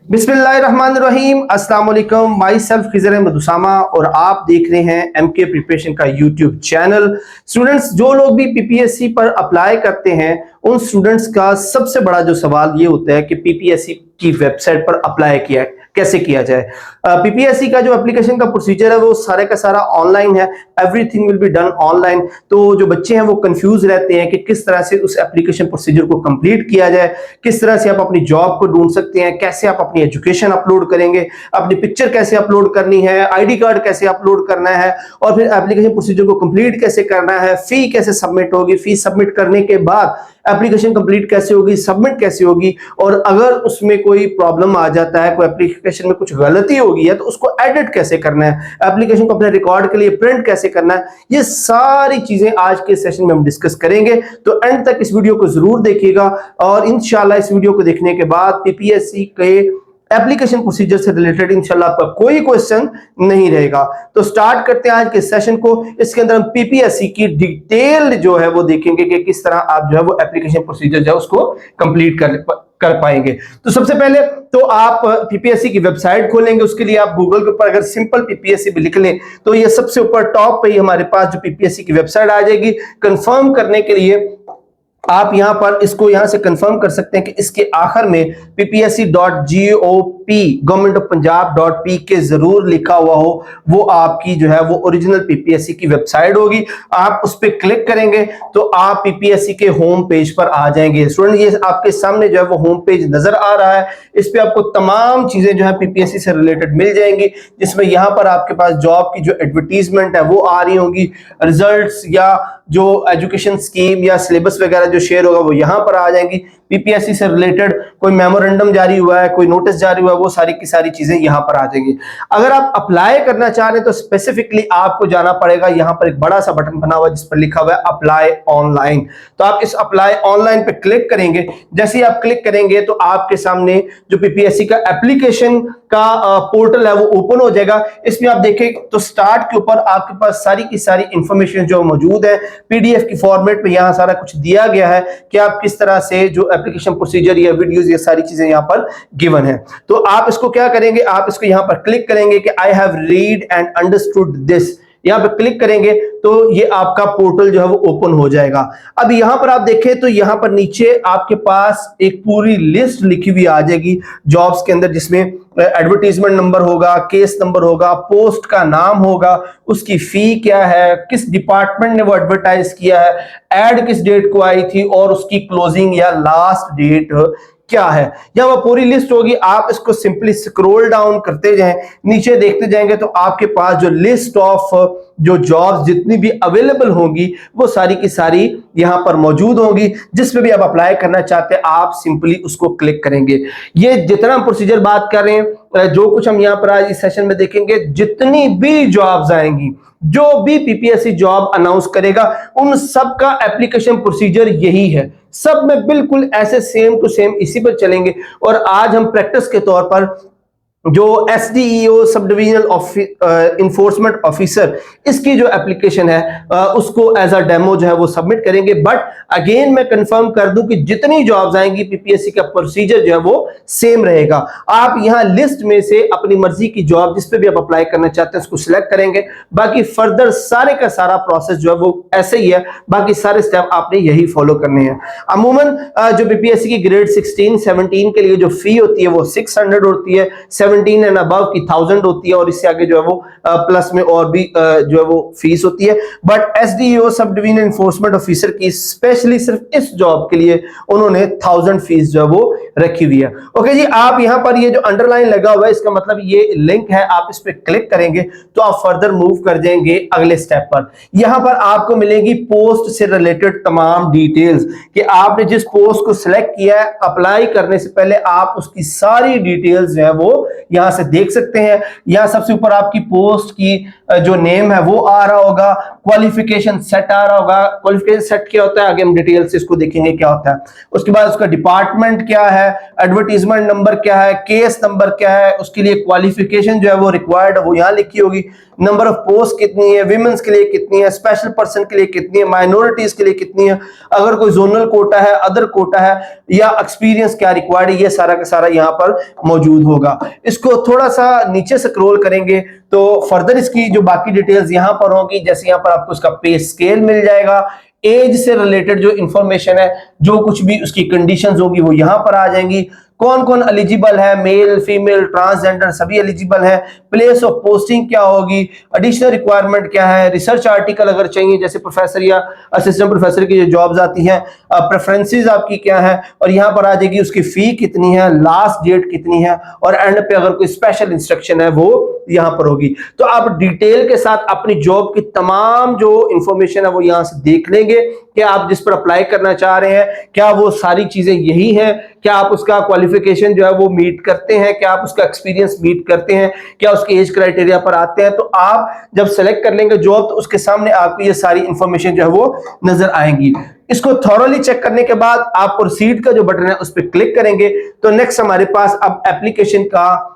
बिस्मिल्लाहिर्रहमानिर्रहीम, अस्सलाम वालेकुम। माई सेल्फ खिजर अहमद उसामा और आप देख रहे हैं एमके प्रिपरेशन का यूट्यूब चैनल। स्टूडेंट्स, जो लोग भी पीपीएससी पर अप्लाई करते हैं उन स्टूडेंट्स का सबसे बड़ा जो सवाल ये होता है कि पीपीएससी की वेबसाइट पर अप्लाई किया कैसे किया जाए। पीपीएससी का जो एप्लीकेशन का प्रोसीजर है वो सारे का सारा ऑनलाइन है। Everything will be done online. तो जो बच्चे हैं वो कंफ्यूज रहते हैं कि किस तरह से उस एप्लीकेशन प्रोसीजर को कंप्लीट किया जाए, किस तरह से आप अपनी जॉब को ढूंढ सकते हैं, कैसे आप अपनी एजुकेशन अपलोड करेंगे, अपनी पिक्चर कैसे अपलोड करनी है, आईडी कार्ड कैसे अपलोड करना है और फिर एप्लीकेशन प्रोसीजर को कंप्लीट कैसे करना है, फी कैसे सबमिट होगी, फी सबमिट करने के बाद एप्लीकेशन कंप्लीट कैसे होगी, सबमिट कैसे होगी, और अगर उसमें कोई प्रॉब्लम आ जाता है, कोई एप्लीकेशन में कुछ गलती होगी है तो उसको एडिट कैसे करना है, एप्लीकेशन को अपने रिकॉर्ड के लिए प्रिंट कैसे करना है, ये सारी चीजें आज के सेशन में हम डिस्कस करेंगे। तो एंड तक इस वीडियो को जरूर देखिएगा और इंशाल्लाह इस वीडियो को देखने के बाद पीपीएससी के एप्लीकेशन प्रोसीजर से रिलेटेड इंशाल्लाह आपका कोई क्वेश्चन नहीं रहेगा। तो स्टार्ट करते हैं आज के सेशन को। इसके अंदर हम पीपीएससी की डिटेल जो है वो देखेंगे कि किस तरह आप जो है वो एप्लीकेशन प्रोसीजर जो है उसको कंप्लीट कर पाएंगे। तो सबसे पहले तो आप पीपीएससी की वेबसाइट खोलेंगे। उसके लिए आप गूगल के ऊपर अगर सिंपल पीपीएससी भी लिख लें तो ये सबसे ऊपर टॉप पे ही हमारे पास जो पीपीएससी की वेबसाइट आ जाएगी। कंफर्म करने के लिए आप यहां पर इसको यहां से कंफर्म कर सकते हैं कि इसके आखिर में ppsc.gop गवर्नमेंट ऑफ पंजाब.p के जरूर लिखा हुआ हो, वो आपकी जो है वो ओरिजिनल पीपीएससी की वेबसाइट होगी। आप उस पर क्लिक करेंगे तो आप पीपीएससी के होम पेज पर आ जाएंगे। स्टूडेंट, ये आपके सामने जो है वो होम पेज नजर आ रहा है। इस पे आपको तमाम चीजें जो है पीपीएससी से रिलेटेड मिल जाएंगी, जिसमें यहां पर आपके पास जॉब की जो एडवर्टीजमेंट है वो आ रही होंगी, रिजल्ट्स या जो एजुकेशन स्कीम या सिलेबस वगैरह जो शेयर होगा वो यहां पर आ जाएंगी। पीपीएससी से रिलेटेड कोई मेमोरेंडम जारी हुआ है, कोई नोटिस जारी हुआ है, वो सारी की सारी चीजें यहां पर आ जाएंगी। अगर आप अप्लाई करना चाह रहे हैं तो स्पेसिफिकली आपको जाना पड़ेगा, यहां पर एक बड़ा सा बटन बना हुआ है जिस पर लिखा हुआ है अप्लाई ऑनलाइन। तो आप इस अप्लाई ऑनलाइन पे क्लिक करेंगे। जैसे ही आप क्लिक करेंगे तो आपके सामने जो पीपीएससी का एप्लीकेशन का पोर्टल है वो ओपन हो जाएगा। इसमें आप देखें तो स्टार्ट के ऊपर आपके पास सारी की सारी इंफॉर्मेशन जो मौजूद है पीडीएफ की फॉर्मेट में यहां सारा कुछ दिया गया है कि आप किस तरह से जो एप्लीकेशन प्रोसीजर या वीडियोस ये सारी चीजें यहां पर गिवन है। तो आप इसको क्या करेंगे, आप इसको यहां पर क्लिक करेंगे कि I have read and understood this. यहां पर क्लिक करेंगे तो ये आपका पोर्टल जो है वो ओपन हो जाएगा। अब यहां पर आप देखें तो यहां पर नीचे आपके पास एक पूरी लिस्ट लिखी हुई आ जाएगी जॉब्स के अंदर, जिसमें एडवर्टीजमेंट नंबर होगा, केस नंबर होगा, पोस्ट का नाम होगा, उसकी फी क्या है, किस डिपार्टमेंट ने वो एडवर्टाइज किया है, एड किस डेट को आई थी और उसकी क्लोजिंग या लास्ट डेट क्या है, या वो पूरी लिस्ट होगी। आप इसको सिंपली स्क्रॉल डाउन करते जाएं, नीचे देखते जाएंगे तो आपके पास जो लिस्ट ऑफ जो जॉब्स जितनी भी अवेलेबल होंगी वो सारी की सारी यहां पर मौजूद होंगी। जिस पे भी आप अप्लाई करना चाहते हैं आप सिंपली उसको क्लिक करेंगे। ये जितना हम प्रोसीजर बात कर रहे हैं, जो कुछ हम यहां पर आज इस सेशन में देखेंगे, जितनी भी जॉब्स आएंगी, जो भी पीपीएससी जॉब अनाउंस करेगा, उन सब का एप्लीकेशन प्रोसीजर यही है। सब में बिल्कुल ऐसे सेम टू सेम इसी पर चलेंगे। और आज हम प्रैक्टिस के तौर पर जो एसडीईओ सब डिविजनल इन्फोर्समेंट ऑफिसर इसकी जो एप्लीकेशन है उसको एज अ डेमो जो है वो सबमिट करेंगे। बट अगेन मैं कंफर्म कर दूं कि जितनी जॉब्स आएंगी पीपीएससी का प्रोसीजर जो है वो सेम रहेगा। आप यहां लिस्ट में से अपनी मर्जी की जॉब जिस पे भी आप अप्लाई करना चाहते हैं उसको सिलेक्ट करेंगे। बाकी फर्दर सारे का सारा प्रोसेस जो है वो ऐसे ही है, बाकी सारे स्टेप आपने यही फॉलो करने हैं। अमूमन जो पीपीएससी की ग्रेड 16-17 के लिए जो फी होती है वो 600 होती है, 17 एंड अबव की 1000 होती है और इससे आगे जो है वो प्लस में और भी जो है वो फीस होती है। But SDO sub division enforcement officer की स्पेशली सिर्फ इस जॉब के लिए उन्होंने 1000 फीस जो है वो रखी हुई है। ओके जी, आप यहां पर ये जो अंडरलाइन लगा हुआ है इसका मतलब ये लिंक है, आप इस पे क्लिक करेंगे तो आप फर्दर मूव कर जाएंगे अगले स्टेप पर। यहां पर आपको मिलेगी पोस्ट से रिलेटेड तमाम डिटेल्स कि आपने जिस पोस्ट को सिलेक्ट किया है अप्लाई करने से पहले आप उसकी सारी डिटेल्स जो है वो यहां से देख सकते हैं। यहां सबसे ऊपर आपकी पोस्ट की जो नेम है वो आ रहा होगा, क्वालिफिकेशन सेट आ रहा होगा। क्वालिफिकेशन सेट क्या होता है आगे हम डिटेल से इसको देखेंगे क्या होता है। उसके बाद उसका डिपार्टमेंट क्या है, एडवर्टीजमेंट नंबर क्या है, केस नंबर क्या है, उसके लिए क्वालिफिकेशन जो है वो रिक्वायर्ड है वो यहां लिखी होगी, नंबर ऑफ पोस्ट कितनी है, विमेंस के लिए कितनी है, स्पेशल पर्सन के लिए कितनी है, माइनॉरिटीज के लिए कितनी है, अगर कोई जोनल कोटा है, अदर कोटा है, या एक्सपीरियंस क्या रिक्वायर्ड है, ये सारा का सारा यहां पर मौजूद होगा। इसको थोड़ा सा नीचे स्क्रॉल करेंगे तो फर्दर इसकी जो बाकी डिटेल्स यहां पर होंगी, जैसे यहां पर आपको इसका पे स्केल मिल जाएगा, एज से रिलेटेड जो इंफॉर्मेशन है, जो कुछ भी उसकी कंडीशंस होगी वो यहां पर आ जाएंगी, कौन कौन एलिजिबल है, मेल फीमेल ट्रांसजेंडर सभी एलिजिबल है, प्लेस ऑफ पोस्टिंग क्या होगी, एडिशनल रिक्वायरमेंट क्या है, रिसर्च आर्टिकल अगर चाहिए जैसे प्रोफेसर या असिस्टेंट प्रोफेसर की जो जॉब्स आती हैं, प्रेफरेंसेस आपकी क्या है, और यहां पर आ जाएगी उसकी फी कितनी है, लास्ट डेट कितनी है, और एंड पे अगर कोई स्पेशल इंस्ट्रक्शन है वो यहां पर होगी। तो आप डिटेल के साथ अपनी जॉब की तमाम जो इंफॉर्मेशन है वो यहां से देख लेंगे कि आप जिस पर अप्लाई करना चाह रहे हैं क्या वो सारी चीजें यही हैं, क्या आप उसका क्वालिफिकेशन जो है वो मीट करते हैं, क्या आप उसका एक्सपीरियंस मीट करते हैं, क्या उसके एज क्राइटेरिया पर आते हैं। तो आप जब सेलेक्ट कर लेंगे जॉब तो उसके सामने आपको ये सारी इंफॉर्मेशन जो है वो नजर आएंगी। इसको थॉरोली चेक करने के बाद आप प्रोसीड का जो बटन है उस पर क्लिक करेंगे तो नेक्स्ट हमारे पास अब एप्लीकेशन का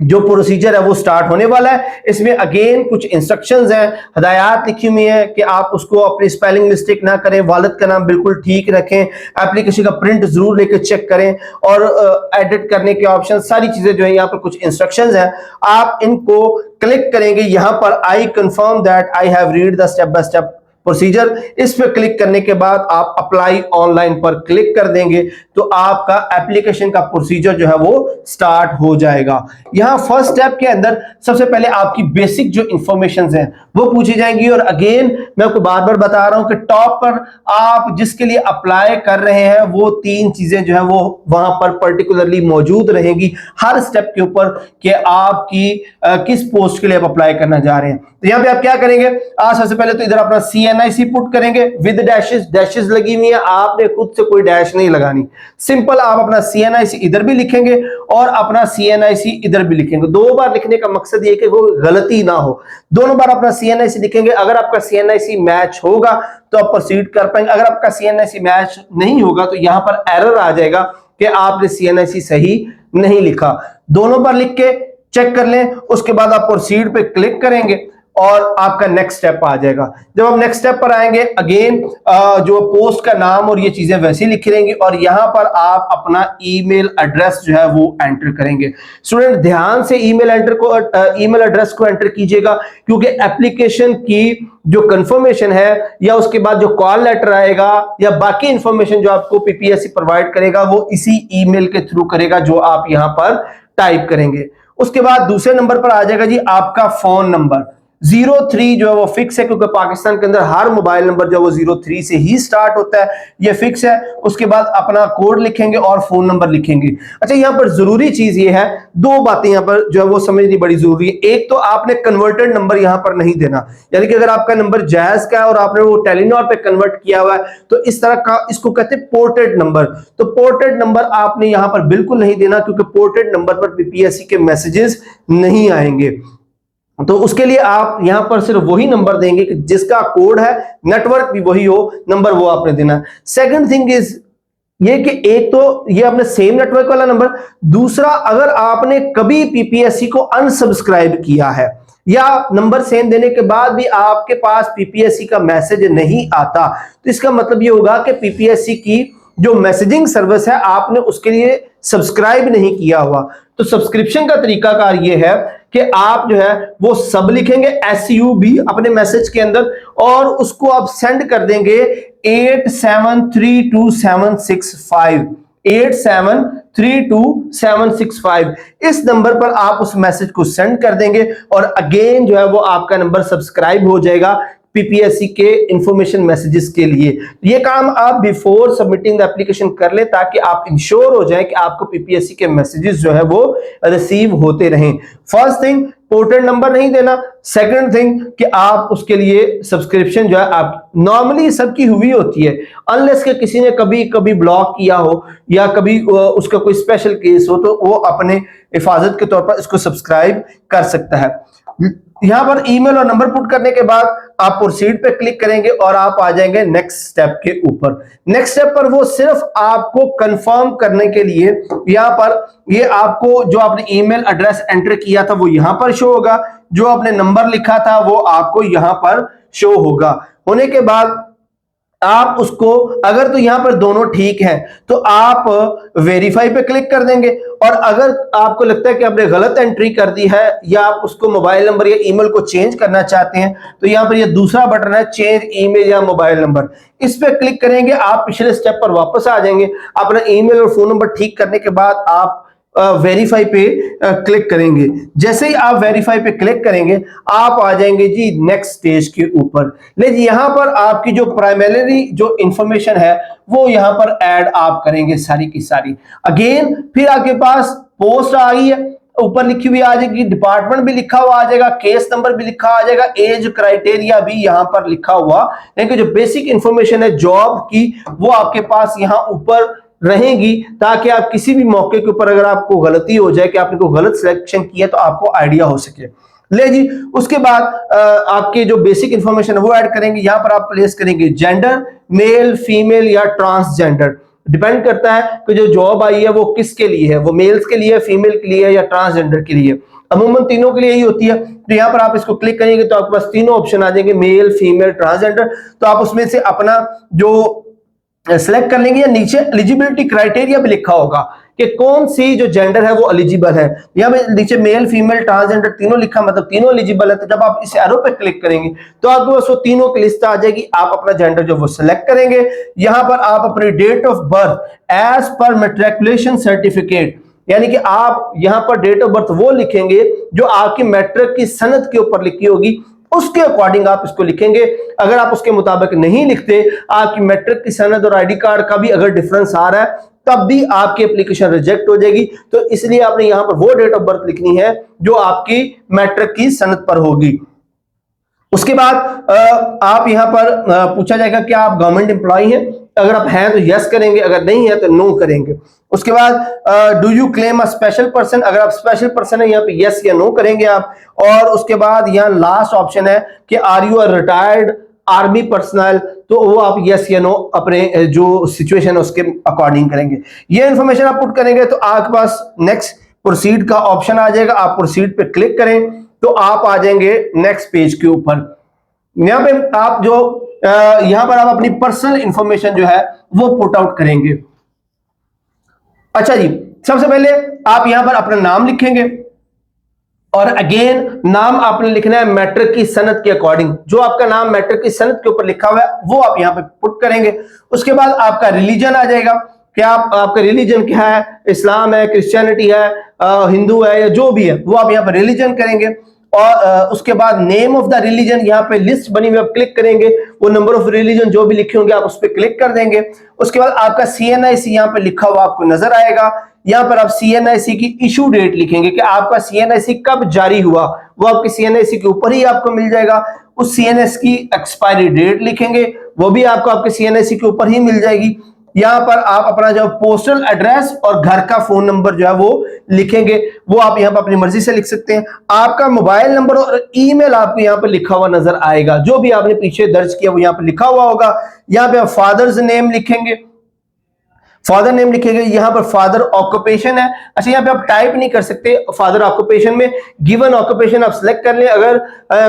जो प्रोसीजर है वो स्टार्ट होने वाला है। इसमें अगेन कुछ इंस्ट्रक्शंस हैं, हदायत लिखी हुई है कि आप उसको अपनी स्पेलिंग मिस्टेक ना करें, वालिद का नाम बिल्कुल ठीक रखें, एप्लीकेशन का प्रिंट जरूर लेकर चेक करें, और एडिट करने के ऑप्शन सारी चीजें जो है यहाँ पर कुछ इंस्ट्रक्शंस हैं, आप इनको क्लिक करेंगे। यहां पर I confirm that I have read the step by step procedure, इस पे क्लिक करने के बाद आप अप्लाई ऑनलाइन पर क्लिक कर देंगे तो आपका एप्लीकेशन का प्रोसीजर जो है वो स्टार्ट हो जाएगा। यहां फर्स्ट स्टेप के अंदर सबसे पहले आपकी बेसिक जो इंफॉर्मेशंस हैं वो पूछी जाएंगी, और अगेन मैं आपको बार बार बता रहा हूं कि टॉप पर आप जिसके लिए अप्लाई कर रहे हैं वो तीन चीजें जो है वो वहां पर पर्टिकुलरली मौजूद रहेंगी हर स्टेप के ऊपर कि आपकी किस पोस्ट के लिए आप अप्लाई करना जा रहे हैं। तो यहां पे आप क्या करेंगे, आज सबसे पहले तो इधर अपना CNIC पुट करेंगे विद डैशेस, डैशेस लगी हुई है, आपने खुद से कोई डैश नहीं लगानी, सिंपल आप अपना CNIC इधर भी लिखेंगे और अपना CNIC इधर भी लिखेंगे। दो बार लिखने का मकसद ये कि वो गलती ना हो, दोनों बार अपना CNIC लिखेंगे। अगर आपका CNIC मैच होगा तो आप प्रोसीड कर पाएंगे, अगर आपका CNIC मैच नहीं होगा तो यहां पर एरर आ जाएगा कि आपने CNIC सही नहीं लिखा। दोनों बार लिख के चेक कर लें, उसके बाद आप प्रोसीड पे क्लिक करेंगे और आपका नेक्स्ट स्टेप आ जाएगा। जब आप नेक्स्ट स्टेप पर आएंगे अगेन जो पोस्ट का नाम और ये चीजें वैसी लिखी रहेंगी, और यहां पर आप अपना ईमेल एड्रेस जो है वो एंटर करेंगे। स्टूडेंट ध्यान से ईमेल एड्रेस को एंटर कीजिएगा, क्योंकि एप्लीकेशन की जो कंफर्मेशन है या उसके बाद जो कॉल लेटर आएगा या बाकी इंफॉर्मेशन जो आपको PPSC प्रोवाइड करेगा वो इसी ईमेल के थ्रू करेगा जो आप यहां पर टाइप करेंगे। उसके बाद दूसरे नंबर पर आ जाएगा जी आपका फोन नंबर। 03 जो है वो फिक्स है, क्योंकि पाकिस्तान के अंदर हर मोबाइल नंबर जो है वो 03 से ही स्टार्ट होता है, ये फिक्स है। उसके बाद अपना कोड लिखेंगे और फोन नंबर लिखेंगे। अच्छा, यहाँ पर जरूरी चीज ये है, दो बातें यहाँ पर जो है वो समझनी बड़ी जरूरी है। एक तो आपने कन्वर्टेड नंबर यहाँ पर नहीं देना, यानी कि अगर आपका नंबर जायज का है और आपने वो टेलीनॉर पे कन्वर्ट किया हुआ है तो इस तरह का इसको कहते हैं पोर्टेड नंबर। तो पोर्टेड नंबर आपने यहाँ पर बिल्कुल नहीं देना, क्योंकि पोर्टेड नंबर पर PPSC के मैसेजेस नहीं आएंगे। तो उसके लिए आप यहां पर सिर्फ वही नंबर देंगे कि जिसका कोड है, नेटवर्क भी वही हो, नंबर वो आपने देना है। सेकंड थिंग इज ये कि एक तो ये आपने सेम नेटवर्क वाला नंबर, दूसरा अगर आपने कभी PPSC को अनसब्सक्राइब किया है या नंबर सेम देने के बाद भी आपके पास PPSC का मैसेज नहीं आता, तो इसका मतलब ये होगा कि PPSC की जो मैसेजिंग सर्विस है आपने उसके लिए सब्सक्राइब नहीं किया हुआ। तो सब्सक्रिप्शन का तरीकाकार ये है कि आप जो है वो सब लिखेंगे SUB अपने मैसेज के अंदर, और उसको आप सेंड कर देंगे 87327765 87327765। इस नंबर पर आप उस मैसेज को सेंड कर देंगे और अगेन जो है वो आपका नंबर सब्सक्राइब हो जाएगा PPSC के इंफॉर्मेशन मैसेजेस के लिए। ये काम आप बिफोर सबमिटिंग द एप्लीकेशन कर ले, ताकि आप इंश्योर हो जाए कि आपको PPSC के मैसेजेस जो है वो रिसीव होते रहें। फर्स्ट थिंग, पोर्टेड नंबर नहीं देना। सेकंड थिंग कि आप उसके लिए सब्सक्रिप्शन जो है आप नॉर्मली सबकी हुई होती है, अनलेस के किसी ने कभी कभी ब्लॉक किया हो या कभी उसका कोई स्पेशल केस हो, तो वो अपने हिफाजत के तौर पर इसको सब्सक्राइब कर सकता है। यहां पर ईमेल और नंबर पुट करने के बाद आप प्रोसीड पे क्लिक करेंगे और आप आ जाएंगे नेक्स्ट स्टेप के ऊपर। नेक्स्ट स्टेप पर वो सिर्फ आपको कंफर्म करने के लिए यहां पर ये आपको जो आपने ईमेल एड्रेस एंटर किया था वो यहां पर शो होगा, जो आपने नंबर लिखा था वो आपको यहां पर शो होगा। होने के बाद आप उसको, अगर तो यहां पर दोनों ठीक है तो आप वेरीफाई पे क्लिक कर देंगे, और अगर आपको लगता है कि आपने गलत एंट्री कर दी है या आप उसको मोबाइल नंबर या ईमेल को चेंज करना चाहते हैं तो यहां पर ये दूसरा बटन है चेंज ईमेल या मोबाइल नंबर, इस पे क्लिक करेंगे, आप पिछले स्टेप पर वापस आ जाएंगे। अपना ईमेल और फोन नंबर ठीक करने के बाद आप वेरीफाई पे क्लिक करेंगे। जैसे ही आप वेरीफाई पे क्लिक करेंगे आप आ जाएंगे जी नेक्स्ट स्टेज के ऊपर। लेकिन यहां पर आपकी जो प्राइमरी जो इंफॉर्मेशन है वो यहां पर ऐड आप करेंगे सारी की सारी। अगेन फिर आपके पास पोस्ट आ गई है, ऊपर लिखी हुई आ जाएगी, डिपार्टमेंट भी लिखा हुआ आ जाएगा, केस नंबर भी लिखा आ जाएगा, एज क्राइटेरिया भी यहां पर लिखा हुआ, लेकिन जो बेसिक इंफॉर्मेशन है जॉब की वो आपके पास यहां ऊपर रहेगी, ताकि आप किसी भी मौके के ऊपर अगर आपको गलती हो जाए कि आपने कोई गलत सिलेक्शन किया तो आपको आइडिया हो सके। ले जी, उसके बाद आपके जो बेसिक इंफॉर्मेशन है वो ऐड करेंगे। यहां पर आप प्लेस करेंगे जेंडर, मेल, फीमेल या ट्रांसजेंडर, डिपेंड करता है कि जो जॉब आई है वो किसके लिए है, वो मेल्स के लिए, फीमेल के लिए या ट्रांसजेंडर के लिए। अमूमन तीनों के लिए ही होती है। तो यहां पर आप इसको क्लिक करेंगे तो आपके पास तीनों ऑप्शन आ जाएंगे, मेल, फीमेल, ट्रांसजेंडर। तो आप उसमें से अपना जो सेलेक्ट कर लेंगे, या नीचे एलिजिबिलिटी क्राइटेरिया भी लिखा होगा कि कौन सी जो जेंडर है वो एलिजिबल है। यहाँ पे नीचे मेल, फीमेल, ट्रांसजेंडर तीनों लिखा, मतलब तीनों एलिजिबल है। तो जब आप इस एरो पे क्लिक करेंगे तो आपके पास वो तीनों की लिस्ट आ जाएगी। आप अपना जेंडर जो वो सिलेक्ट करेंगे। यहां पर आप अपनी date of birth as per matriculation certificate, यानी कि आप यहां पर डेट ऑफ बर्थ वो लिखेंगे जो आपकी मैट्रिक की सनद के ऊपर लिखी होगी, उसके अकॉर्डिंग आप इसको लिखेंगे। अगर आप उसके मुताबिक नहीं लिखते, आपकी मैट्रिक की सनद और आईडी कार्ड का भी अगर डिफरेंस आ रहा है तब भी आपकी एप्लीकेशन रिजेक्ट हो जाएगी। तो इसलिए आपने यहां पर वो डेट ऑफ बर्थ लिखनी है जो आपकी मैट्रिक की सनद पर होगी। उसके बाद आप यहां पर पूछा जाएगा कि आप गवर्नमेंट एम्प्लॉय हैं, अगर आप हैं तो यस करेंगे, अगर नहीं है तो नो करेंगे। उसके बाद do you claim a special person, अगर आप स्पेशल पर्सन है यहाँ पे यस या नो करेंगे आप। और उसके बाद यहाँ लास्ट ऑप्शन है कि are you a retired army personnel, तो वो आप यस या नो अपने जो सिचुएशन है उसके अकॉर्डिंग करेंगे। ये इंफॉर्मेशन आप पुट करेंगे तो आपके पास नेक्स्ट प्रोसीड का ऑप्शन आ जाएगा। आप प्रोसीड पे क्लिक करें तो आप आ जाएंगे नेक्स्ट पेज के ऊपर। यहां पे आप जो यहां पर आप अपनी पर्सनल इंफॉर्मेशन जो है वो पुट आउट करेंगे। अच्छा जी, सबसे पहले आप यहां पर अपना नाम लिखेंगे, और अगेन नाम आपने लिखना है मैट्रिक की सनद के अकॉर्डिंग। जो आपका नाम मैट्रिक की सनद के ऊपर लिखा हुआ है वो आप यहां पे पुट करेंगे। उसके बाद आपका रिलीजन आ जाएगा कि आपका रिलीजन क्या है, इस्लाम है, क्रिश्चियनिटी है, हिंदू है, या जो भी है वो आप यहां पर रिलीजन करेंगे। और उसके बाद नेम ऑफ द रिलीजन, यहाँ पे लिस्ट बनी हुई आप क्लिक करेंगे, वो नंबर ऑफ रिलीजन जो भी लिखे होंगे आप उस पर क्लिक कर देंगे। उसके बाद आपका CNIC यहाँ पे लिखा हुआ आपको नजर आएगा। यहाँ पर आप CNIC की इशू डेट लिखेंगे कि आपका CNIC कब जारी हुआ, वो आपकी CNIC के ऊपर ही आपको मिल जाएगा। उस CNIC की एक्सपायरी डेट लिखेंगे, वो भी आपको आपके CNIC के ऊपर ही मिल जाएगी। यहां पर आप अपना जो पोस्टल एड्रेस और घर का फोन नंबर जो है वो लिखेंगे, वो आप यहां पर अपनी मर्जी से लिख सकते हैं। आपका मोबाइल नंबर और ईमेल आपको यहां पर लिखा हुआ नजर आएगा, जो भी आपने पीछे दर्ज किया वो यहां पर लिखा हुआ होगा। यहां पे आप फादर्स नेम लिखेंगे, फादर नेम लिखेंगे। यहां पर फादर ऑक्यूपेशन है, अच्छा यहां पे आप टाइप नहीं कर सकते फादर ऑक्यूपेशन में, गिवन ऑक्यूपेशन आप सिलेक्ट कर लें। अगर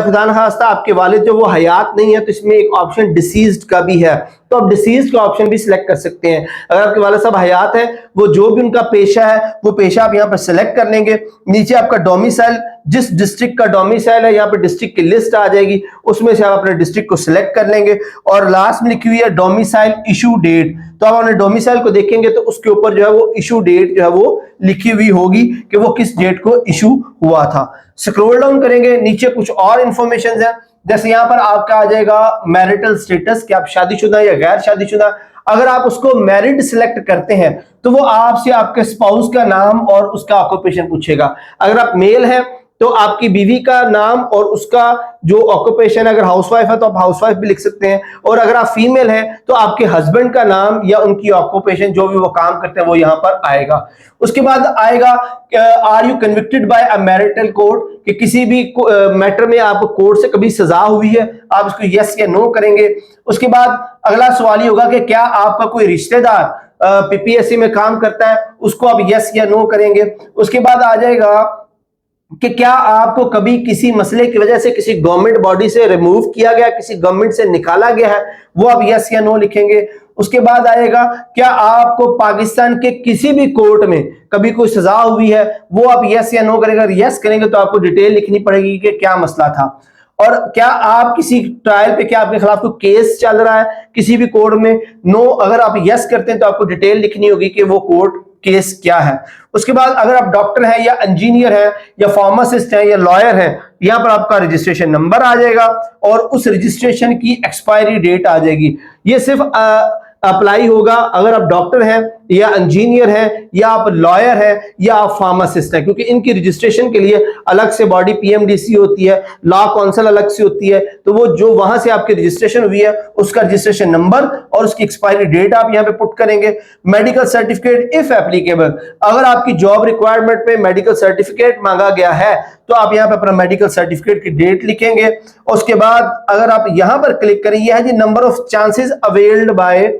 खुदा न खास्ता आपके वालिद जो वो हयात नहीं है तो इसमें एक ऑप्शन डिसीज्ड का भी है, तो आप डिसीज का ऑप्शन भी सिलेक्ट कर सकते हैं। अगर आपके वालिद साहब हयात है, वो जो भी उनका पेशा है वो पेशा आप यहाँ पर सिलेक्ट कर लेंगे। नीचे आपका डोमिसाइल, जिस डिस्ट्रिक्ट का डोमिसाइल है यहाँ पर डिस्ट्रिक्ट की लिस्ट आ जाएगी, उसमें से आप अपने डिस्ट्रिक्ट को सिलेक्ट कर लेंगे। और लास्ट में लिखी हुई है डोमिसाइल इशू डेट, तो आप अपने डोमिसाइल को देखेंगे तो उसके ऊपर जो है वो इशू डेट जो है वो लिखी हुई होगी कि वो किस डेट को इशू हुआ था। स्क्रॉल डाउन करेंगे, नीचे कुछ और इंफॉर्मेशन है, जैसे यहां पर आपका आ जाएगा मैरिटल स्टेटस कि आप शादीशुदा या गैर शादीशुदा। अगर आप उसको मैरिड सिलेक्ट करते हैं तो वो आपसे आपके स्पाउस का नाम और उसका ऑक्यूपेशन पूछेगा। अगर आप मेल हैं तो आपकी बीवी का नाम और उसका जो ऑक्यूपेशन, अगर हाउसवाइफ है तो आप हाउसवाइफ भी लिख सकते हैं, और अगर आप फीमेल हैं तो आपके हस्बैंड का नाम या उनकी ऑक्यूपेशन जो भी वो काम करते हैं वो यहां पर आएगा। उसके बाद आएगा are you convicted by a martial court, कि किसी भी मैटर में आप कोर्ट से कभी सजा हुई है, आप इसको यस या नो करेंगे। उसके बाद अगला सवाल ही होगा कि क्या आपका कोई रिश्तेदार पीपीएससी में काम करता है, उसको आप यस या नो करेंगे। उसके बाद आ जाएगा कि क्या आपको कभी किसी मसले की वजह से किसी गवर्नमेंट बॉडी से रिमूव किया गया, किसी गवर्नमेंट से निकाला गया है, वो आप यस या नो लिखेंगे। उसके बाद आएगा क्या आपको पाकिस्तान के किसी भी कोर्ट में कभी कोई सजा हुई है, वो आप यस या नो करेंगे। अगर यस करेंगे तो आपको डिटेल लिखनी पड़ेगी कि क्या मसला था, और क्या आप किसी ट्रायल पे, क्या आपके खिलाफ कोई केस चल रहा है किसी भी कोर्ट में। नो, अगर आप यस करते हैं तो आपको डिटेल लिखनी होगी कि वो कोर्ट केस क्या है। उसके बाद अगर आप डॉक्टर हैं या इंजीनियर हैं या फार्मासिस्ट हैं या लॉयर हैं, यहां पर आपका रजिस्ट्रेशन नंबर आ जाएगा और उस रजिस्ट्रेशन की एक्सपायरी डेट आ जाएगी। ये सिर्फ अप्लाई होगा अगर आप डॉक्टर हैं या इंजीनियर हैं या आप लॉयर हैं या आप फार्मासिस्ट हैं, क्योंकि इनकी रजिस्ट्रेशन के लिए अलग से बॉडी पीएमडीसी होती है, लॉ काउंसिल अलग से होती है, तो वो जो वहां से आपकी रजिस्ट्रेशन हुई है उसका रजिस्ट्रेशन नंबर और उसकी एक्सपायरी डेट आप यहां पे पुट करेंगे। मेडिकल सर्टिफिकेट इफ एप्लीकेबल, अगर आपकी जॉब रिक्वायरमेंट पे मेडिकल सर्टिफिकेट मांगा गया है तो आप यहां पे अपना मेडिकल सर्टिफिकेट की डेट लिखेंगे। उसके बाद अगर आप यहां पर क्लिक करें, यह है जी number of chances availed by,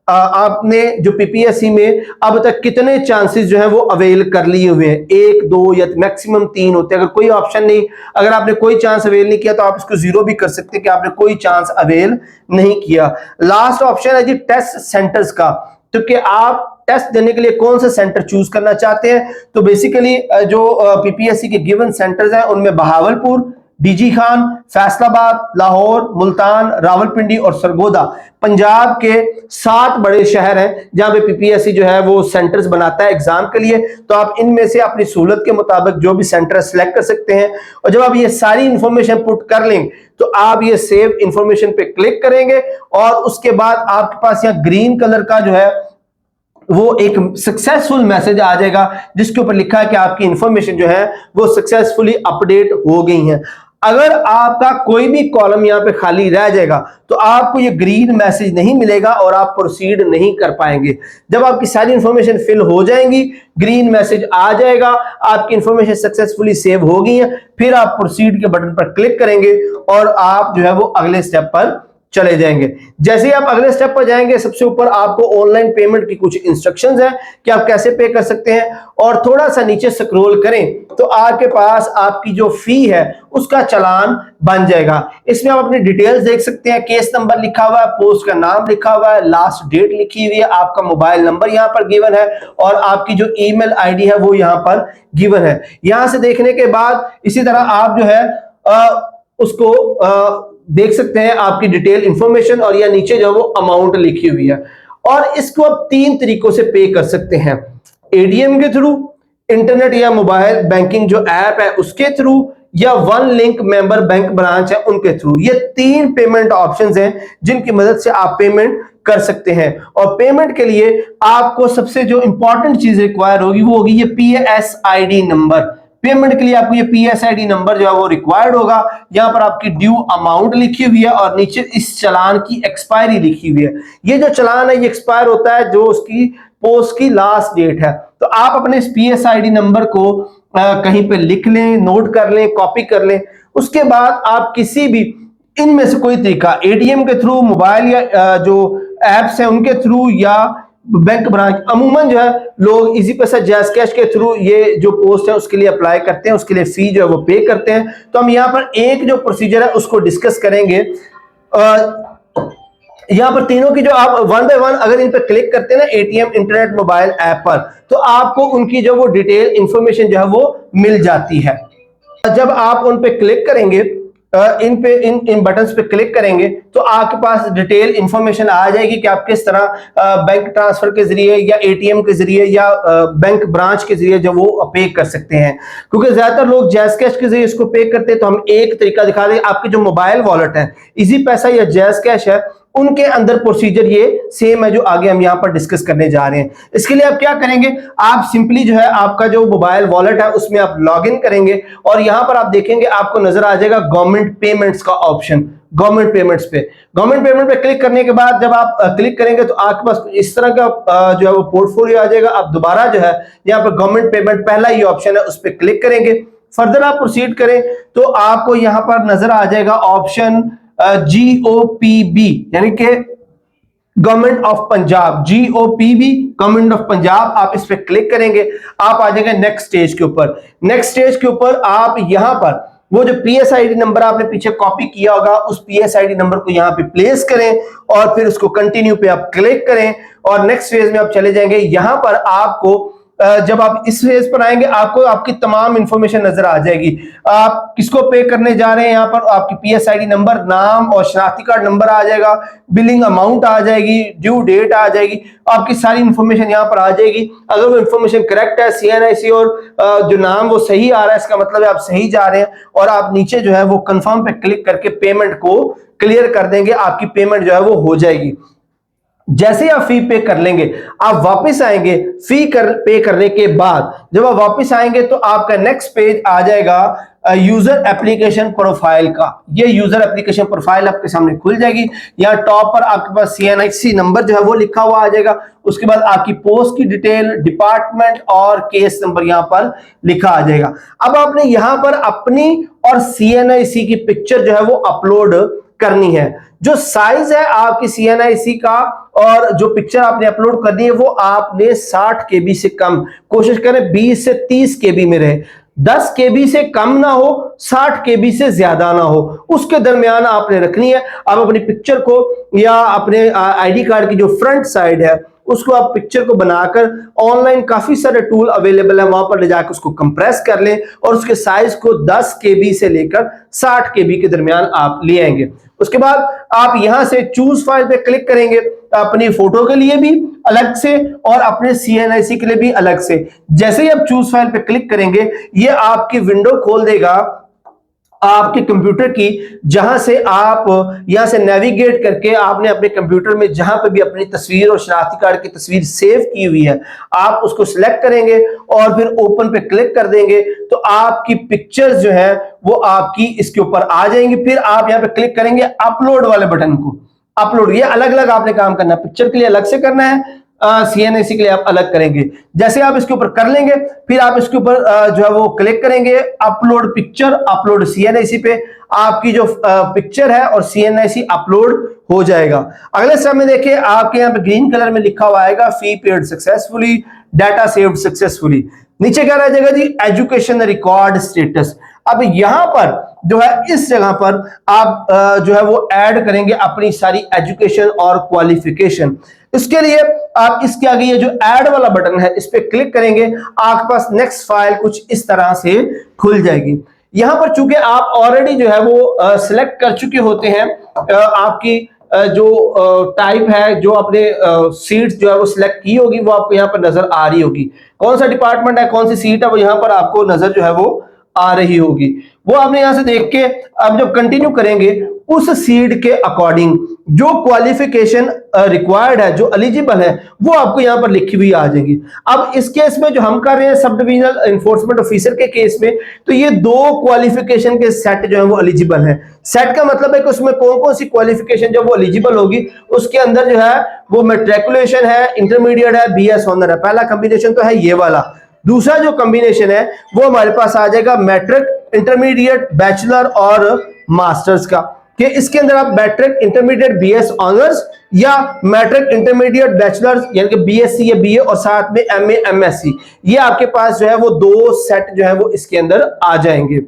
आपने जो पीपीएससी में अब तक कितने चांसेस जो है वो अवेल कर लिए हुए हैं, 1, 2 या मैक्सिमम 3 होते हैं। अगर कोई ऑप्शन नहीं, अगर आपने कोई चांस अवेल नहीं किया तो आप इसको 0 भी कर सकते हैं कि आपने कोई चांस अवेल नहीं किया। लास्ट ऑप्शन है जी टेस्ट सेंटर्स का, तो कि आप टेस्ट देने के लिए कौन सा सेंटर चूज करना चाहते हैं। तो बेसिकली जो पीपीएससी के गिवन सेंटर्स हैं उनमें बहावलपुर, डीजी खान, फैसलाबाद, लाहौर, मुल्तान, रावलपिंडी और सरगोदा पंजाब के 7 बड़े शहर हैं जहां पे पीपीएससी जो है वो सेंटर्स बनाता है एग्जाम के लिए। तो आप इनमें से अपनी सहूलत के मुताबिक जो भी सेंटर सिलेक्ट कर सकते हैं, और जब आप ये सारी इंफॉर्मेशन पुट कर लें तो आप ये सेव इंफॉर्मेशन पे क्लिक करेंगे और उसके बाद आपके पास यहाँ ग्रीन कलर का जो है वो एक सक्सेसफुल मैसेज आ जाएगा जिसके ऊपर लिखा है कि आपकी इंफॉर्मेशन जो है वो सक्सेसफुली अपडेट हो गई है। अगर आपका कोई भी कॉलम यहां पे खाली रह जाएगा तो आपको ये ग्रीन मैसेज नहीं मिलेगा और आप प्रोसीड नहीं कर पाएंगे। जब आपकी सारी इंफॉर्मेशन फिल हो जाएंगी, ग्रीन मैसेज आ जाएगा, आपकी इंफॉर्मेशन सक्सेसफुली सेव हो गई है, फिर आप प्रोसीड के बटन पर क्लिक करेंगे और आप जो है वो अगले स्टेप पर चले जाएंगे। जैसे ही आप अगले स्टेप पर जाएंगे, सबसे ऊपर आपको ऑनलाइन पेमेंट की कुछ इंस्ट्रक्शंस हैं कि आप कैसे पे कर सकते हैं, और थोड़ा सा नीचे स्क्रॉल करें तो आपके पास आपकी जो फी है उसका चालान बन जाएगा। इसमें आप अपनी डिटेल्स देख सकते हैं, केस नंबर लिखा हुआ है, पोस्ट का नाम लिखा हुआ है, लास्ट डेट लिखी हुई है, आपका मोबाइल नंबर यहां पर गिवन है और आपकी जो ईमेल आईडी है वो यहां पर गिवन है। यहां से देखने के बाद इसी तरह आप जो है उसको देख सकते हैं आपकी डिटेल इंफॉर्मेशन, और या नीचे जो वो अमाउंट लिखी हुई है। और इसको आप 3 तरीकों से पे कर सकते हैं, एडीएम के थ्रू, इंटरनेट या मोबाइल बैंकिंग जो ऐप है उसके थ्रू, या one link member bank branch है उनके थ्रू। ये 3 पेमेंट ऑप्शंस हैं जिनकी मदद से आप पेमेंट कर सकते हैं। और पेमेंट के लिए आपको सबसे जो इंपॉर्टेंट चीज रिक्वायर होगी वो होगी ये पीएसआईडी नंबर। पेमेंट के लिए आपको ये पीएसआईडी नंबर जो है वो रिक्वायर्ड होगा। यहां पर आपकी ड्यू अमाउंट लिखी हुई है और नीचे इस चालान की एक्सपायरी लिखी हुई है। ये जो चालान है ये एक्सपायर होता है जो उसकी पोस्ट की लास्ट डेट है। तो आप अपने इस पीएसआईडी नंबर को कहीं पे लिख लें, नोट कर लें, कॉपी कर लें। उसके बाद आप किसी भी इनमें से कोई तरीका, एटीएम के थ्रू, मोबाइल या जो एप्स हैं उनके थ्रू, या बैंक ब्रांच, अमूमन जो है लोग इजी पैसा, जैज कैश के थ्रू ये जो पोस्ट है उसके लिए अप्लाई करते हैं, उसके लिए फी जो है वो पे करते हैं। तो हम यहाँ पर एक जो प्रोसीजर है उसको डिस्कस करेंगे। यहाँ पर तीनों की जो आप वन बाय वन अगर इन पर क्लिक करते हैं ना, एटीएम, इंटरनेट, मोबाइल ऐप पर, तो आपको उनकी जो वो डिटेल इंफॉर्मेशन जो है वो मिल जाती है। जब आप उन पे क्लिक करेंगे, इन बटन्स पे क्लिक करेंगे तो आपके पास डिटेल इंफॉर्मेशन आ जाएगी कि आप किस तरह बैंक ट्रांसफर के जरिए या एटीएम के जरिए या बैंक ब्रांच के जरिए जो वो पे कर सकते हैं। क्योंकि ज्यादातर लोग जैज कैश के जरिए इसको पे करते हैं, तो हम एक तरीका दिखा दें। आपके जो मोबाइल वॉलेट है, इजी पैसा या जैज कैश है, उनके अंदर प्रोसीजर ये सेम है जो आगे हम यहां पर डिस्कस करने जा रहे हैं। इसके लिए आप क्या करेंगे, आप सिंपली जो है आपका जो मोबाइल वॉलेट है उसमें आप लॉग इन करेंगे और यहां पर आप देखेंगे आपको नजर आ जाएगा गवर्नमेंट पेमेंट्स का ऑप्शन। गवर्नमेंट पेमेंट्स पे, गवर्नमेंट पेमेंट पे क्लिक करने के बाद जब आप क्लिक करेंगे तो आपके पास इस तरह का जो है वो पोर्टफोलियो आ जाएगा। आप दोबारा जो है यहाँ पर गवर्नमेंट पेमेंट पहला ही ऑप्शन है उस पर क्लिक करेंगे। फर्दर आप प्रोसीड करें तो आपको यहां पर नजर आ जाएगा ऑप्शन GOPB यानी कि government of Punjab, GOPB government of Punjab. आप इस पे क्लिक करेंगे, आप आ जाएंगे नेक्स्ट स्टेज के ऊपर। नेक्स्ट स्टेज के ऊपर आप यहां पर वो जो PSID नंबर आपने पीछे कॉपी किया होगा उस PSID नंबर को यहां पे प्लेस करें और फिर उसको कंटिन्यू पे आप क्लिक करें और नेक्स्ट फेज में आप चले जाएंगे। यहां पर आपको जब आप इस फेज पर आएंगे आपको आपकी तमाम इंफॉर्मेशन नजर आ जाएगी। आप किसको पे करने जा रहे हैं, यहाँ पर आपकी PSID नंबर, नाम और शनाख्ती कार्ड नंबर आ जाएगा, बिलिंग अमाउंट आ जाएगी, ड्यू डेट आ जाएगी, आपकी सारी इंफॉर्मेशन यहाँ पर आ जाएगी। अगर वो इंफॉर्मेशन करेक्ट है, CNIC और जो नाम वो सही आ रहा है, इसका मतलब है आप सही जा रहे हैं और आप नीचे जो है वो कंफर्म पे क्लिक करके पेमेंट को क्लियर कर देंगे, आपकी पेमेंट जो है वो हो जाएगी। जैसे आप फी पे कर लेंगे आप वापस आएंगे, पे करने के बाद जब आप वापस आएंगे तो आपका नेक्स्ट पेज आ जाएगा यूजर एप्लीकेशन प्रोफाइल का। ये यूजर एप्लीकेशन प्रोफाइल आपके सामने खुल जाएगी। यहाँ टॉप पर आपके पास CNIC नंबर जो है वो लिखा हुआ आ जाएगा। उसके बाद आपकी पोस्ट की डिटेल, डिपार्टमेंट और केस नंबर यहाँ पर लिखा आ जाएगा। अब आपने यहाँ पर अपनी और CNIC की पिक्चर जो है वो अपलोड करनी है। जो साइज है आपकी CNIC का और जो पिक्चर आपने अपलोड करनी है वो आपने 60 KB से कम, कोशिश करें 20 से 30 KB में रहे, 10 KB से कम ना हो, 60 KB से ज्यादा ना हो, उसके दरमियान आपने रखनी है। आप अपनी पिक्चर को या अपने ID कार्ड की जो फ्रंट साइड है उसको आप पिक्चर को बनाकर, ऑनलाइन काफी सारे टूल अवेलेबल है, वहां पर ले जाकर उसको कंप्रेस कर लें और उसके साइज को 10 KB से लेकर 60 KB के दरमियान आप ले आएंगे। उसके बाद आप यहां से चूज फाइल पे क्लिक करेंगे, अपनी फोटो के लिए भी अलग से और अपने CNIC के लिए भी अलग से। जैसे ही आप चूज फाइल पे क्लिक करेंगे ये आपकी विंडो खोल देगा आपके कंप्यूटर की, जहां से आप यहां से नेविगेट करके आपने अपने कंप्यूटर में जहां पे भी अपनी तस्वीर और शनाख्ती कार्ड की तस्वीर सेव की हुई है आप उसको सिलेक्ट करेंगे और फिर ओपन पे क्लिक कर देंगे तो आपकी पिक्चर्स जो है वो आपकी इसके ऊपर आ जाएंगी। फिर आप यहां पे क्लिक करेंगे अपलोड वाले बटन को। अपलोड, ये अलग अलग आपने काम करना है, पिक्चर के लिए अलग से करना है, CNIC के लिए आप अलग करेंगे। जैसे आप इसके ऊपर कर लेंगे फिर आप इसके ऊपर जो है वो क्लिक करेंगे अपलोड पिक्चर, अपलोड CNIC पे, आपकी जो पिक्चर है और CNIC अपलोड हो जाएगा। अगले स्टेप में देखिए आपके यहाँ पे ग्रीन कलर में लिखा हुआ आएगा फी paid successfully, data saved successfully. नीचे क्या रह जाएगा जी, एजुकेशन रिकॉर्ड स्टेटस। अब यहां पर जो है इस जगह पर आप जो है वो ऐड करेंगे अपनी सारी एजुकेशन और क्वालिफिकेशन। इसके लिए आप इसके आगे ये जो ऐड वाला बटन है इस पे क्लिक करेंगे, आपके पास नेक्स्ट फाइल कुछ इस तरह से खुल जाएगी। यहां पर चूंकि आप ऑलरेडी जो है वो सिलेक्ट कर चुके होते हैं, आपकी जो टाइप है, जो आपने सीट्स जो है वो सिलेक्ट की होगी वो आपको यहाँ पर नजर आ रही होगी। कौन सा डिपार्टमेंट है, कौन सी सीट है, वो यहाँ पर आपको नजर जो है वो आ रही होगी। वो आपने यहां से देख के अब जब कंटिन्यू करेंगे उस सीट के अकॉर्डिंग जो क्वालिफिकेशन रिक्वायर्ड है, जो एलिजिबल है, वो आपको यहां पर लिखी हुई आ जाएगी। अब इस केस में जो हम कर रहे हैं सब डिविजनल एनफोर्समेंट ऑफिसर के केस में, तो ये दो क्वालिफिकेशन के सेट जो है वो एलिजिबल है। सेट का मतलब है कि उसमें कौन कौन सी क्वालिफिकेशन जब वो एलिजिबल होगी उसके अंदर जो है वो मैट्रिकुलेशन है, इंटरमीडिएट है, BS ऑनर है। पहला कॉम्बिनेशन तो है ये वाला। दूसरा जो कॉम्बिनेशन है वो हमारे पास आ जाएगा मैट्रिक, इंटरमीडिएट, बैचलर और मास्टर्स का, कि इसके अंदर आप मैट्रिक, इंटरमीडिएट, BS ऑनर्स या मैट्रिक, इंटरमीडिएट, बैचलर्स यानी कि BSc या BA और साथ में MA, MSc, ये आपके पास जो है वो दो सेट जो है वो इसके अंदर आ जाएंगे।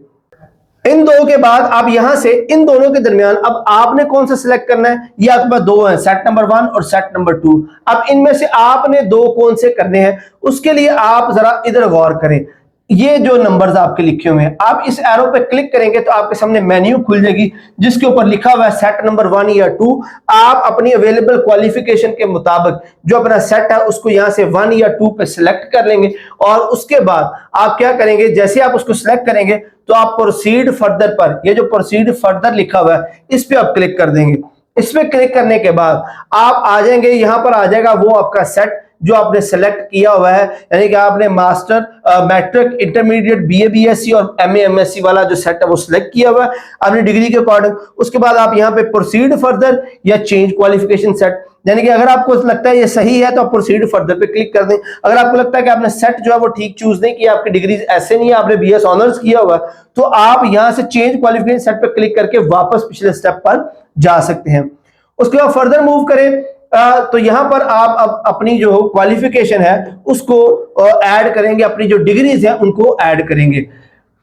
इन दो के बाद आप यहां से इन दोनों के दरमियान अब आपने कौन सा सिलेक्ट करना है, ये आपके पास दो हैं, सेट नंबर 1 और सेट नंबर 2। अब इनमें से आपने दो कौन से करने हैं उसके लिए आप जरा इधर गौर करें। ये जो नंबर्स आपके लिखे हुए हैं, आप इस एरो पे क्लिक करेंगे तो आपके सामने मेन्यू खुल जाएगी जिसके ऊपर लिखा हुआ है सेट नंबर 1 या 2। आप अपनी अवेलेबल क्वालिफिकेशन के मुताबिक जो अपना सेट है उसको यहां से 1 या 2 पे सिलेक्ट कर लेंगे और उसके बाद आप क्या करेंगे, जैसे आप उसको सिलेक्ट करेंगे तो आप प्रोसीड फर्दर पर, ये जो प्रोसीड फर्दर लिखा हुआ है इस पे आप क्लिक कर देंगे। इस पे क्लिक करने के बाद आप आ जाएंगे, यहां पर आ जाएगा वो आपका सेट जो आपने सेलेक्ट किया हुआ है, यानी कि आपने master matric intermediate BA BSc और एमए एमएससी वाला जो सेट है वो सिलेक्ट किया हुआ है अपनी डिग्री के अकॉर्डिंग। उसके बाद आप यहां पे प्रोसीड फर्दर या चेंज क्वालिफिकेशन सेट, यानी कि अगर आपको लगता है ये सही है तो आप प्रोसीड फर्दर पे क्लिक कर दें। अगर आपको लगता है कि आपने सेट जो है वो ठीक चूज नहीं किया, आपकी डिग्री ऐसे नहीं है, आपने बीएस ऑनर्स किया हुआ है, तो आप यहां से चेंज क्वालिफिकेशन सेट पे क्लिक करके वापस पिछले स्टेप पर जा सकते हैं। उसके बाद फर्दर मूव करें तो यहां पर आप अब अपनी जो क्वालिफिकेशन है उसको ऐड करेंगे, अपनी जो डिग्रीज है उनको ऐड करेंगे।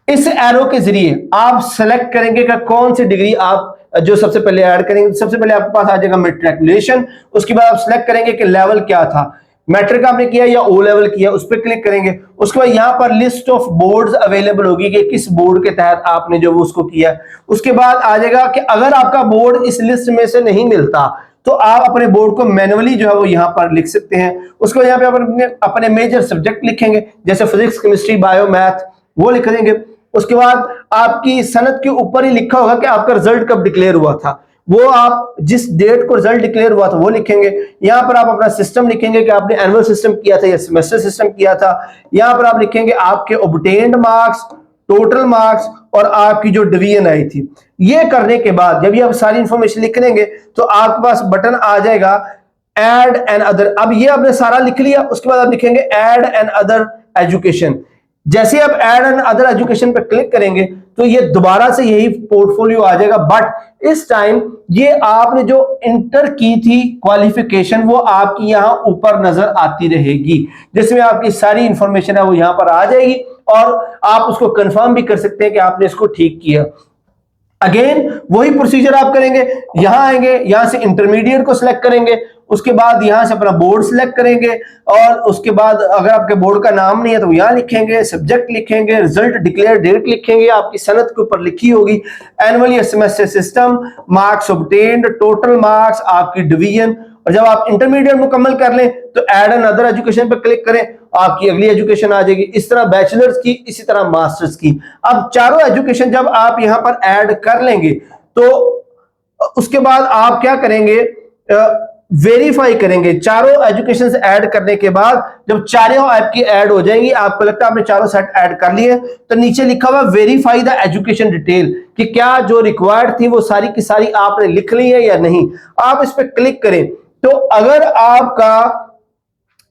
इस एरो के जरिए आप सेलेक्ट करेंगे कि कौन सी डिग्री आप जो सबसे पहले ऐड करेंगे। सबसे पहले आपके पास आ जाएगा मैट्रिकुलेशन, उसके बाद आप सिलेक्ट करेंगे कि लेवल क्या था, मैट्रिक आपने किया या ओ लेवल किया, उस पर क्लिक करेंगे। उसके बाद यहां पर लिस्ट ऑफ बोर्ड्स अवेलेबल होगी कि किस बोर्ड के तहत आपने जो उसको किया। उसके बाद आ जाएगा कि अगर आपका बोर्ड इस लिस्ट में से नहीं मिलता तो आप अपने बोर्ड को मैनुअली जो है वो यहां पर लिख सकते हैं। उसके बाद यहां पे अपने मेजर सब्जेक्ट लिखेंगे, जैसे फिजिक्स केमिस्ट्री बायो मैथ, वो लिख देंगे। उसके बाद आपकी सनद के ऊपर ही लिखा होगा कि आपका रिजल्ट कब डिक्लेयर हुआ था, वो आप जिस डेट को रिजल्ट डिक्लेयर हुआ था वो लिखेंगे। यहां पर आप अपना सिस्टम लिखेंगे कि आपने एनुअल सिस्टम किया था या सेमेस्टर सिस्टम किया था। यहां पर आप लिखेंगे आपके ऑब्टेन्ड मार्क्स, टोटल मार्क्स और आपकी जो डिवीजन आई थी। ये करने के बाद जब ये आप सारी इंफॉर्मेशन लिख लेंगे तो आपके पास बटन आ जाएगा ऐड एंड अदर। अब ये आपने सारा लिख लिया, उसके बाद आप लिखेंगे ऐड एंड अदर एजुकेशन। जैसे आप ऐड एंड अदर एजुकेशन पर क्लिक करेंगे तो ये दोबारा से यही पोर्टफोलियो आ जाएगा, बट इस टाइम ये आपने जो इंटर की थी क्वालिफिकेशन वो आपकी यहां ऊपर नजर आती रहेगी, जिसमें आपकी सारी इंफॉर्मेशन है वो यहां पर आ जाएगी और आप उसको कंफर्म भी कर सकते हैं कि आपने इसको ठीक किया। अगेन वही प्रोसीजर आप करेंगे, यहां आएंगे, यहां से इंटरमीडिएट को सिलेक्ट करेंगे, उसके बाद यहां से अपना बोर्ड सिलेक्ट करेंगे और उसके बाद अगर आपके बोर्ड का नाम नहीं है तो यहां लिखेंगे, सब्जेक्ट लिखेंगे, रिजल्ट डिक्लेयर डेट लिखेंगे, आपकी सनद के ऊपर लिखी होगी, एनुअल या semester system, marks obtained, total marks, आपकी डिवीजन। और जब आप इंटरमीडिएट मुकम्मल कर लें तो ऐड एंड अदर एजुकेशन पर क्लिक करें, आपकी अगली एजुकेशन आ जाएगी। इस तरह बैचलर्स की, इसी तरह मास्टर्स की। अब चारों एजुकेशन जब आप यहां पर ऐड कर लेंगे तो उसके बाद आप क्या करेंगे, वेरीफाई करेंगे। चारों एजुकेशन ऐड करने के बाद जब चारों आपकी ऐड हो जाएंगी, आपको लगता है आपने चारों सेट ऐड कर लिए, तो नीचे लिखा हुआ वेरीफाई द एजुकेशन डिटेल, कि क्या जो रिक्वायर्ड थी वो सारी की सारी आपने लिख ली है या नहीं। आप इस पर क्लिक करें तो अगर आपका